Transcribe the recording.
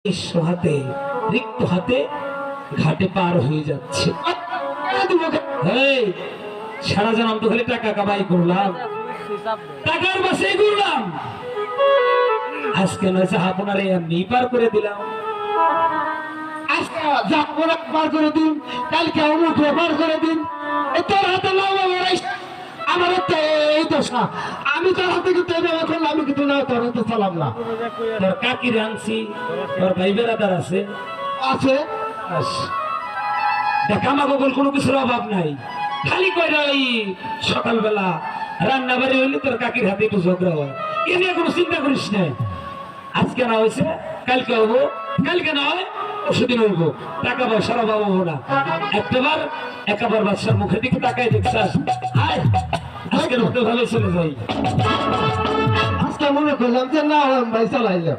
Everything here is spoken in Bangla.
হাতে রিক্ত হাতে ঘাটে পার হয়ে যাচ্ছে। সারা জনম তো খালি টাকা কামাই করলাম, টাকার বাসে ঘুরলাম, আজকে নয় আপনারে এমনি পার করে দিলাম। আজকে জাহাপনা পার করে দিন, কালকে অমুক পার করে দিন। তোর হাতে আমার এই দশা, আমি তোর হাতে কিন্তু এভাবে করলাম, আমি কিন্তু না তোর হাতে চালাম না। তোর কাকি রানছি, তোর ভাই বেড়াদার আছে আছে দেখ, আমাকে বল কোনো কিছুর অভাব নাই, খালি কয়টা ওই সকালবেলা রান্না বাড়ি হইলে তোর কাকির হাতে একটু ঝগড়া হয়, এ নিয়ে কোনো চিন্তা করিস না। আজকে না হয়েছে কালকে হবো, কালকে না হয় ওষুদিন হইব, টাকা পয়সার অভাব হবো না। একেবার বাচ্চার মুখের দিকে তাকাই দেখছাস, আয় আজকের মতো ভালো চলে যাই। আজকে মনে করলাম যে না ভাই চালাইলাম।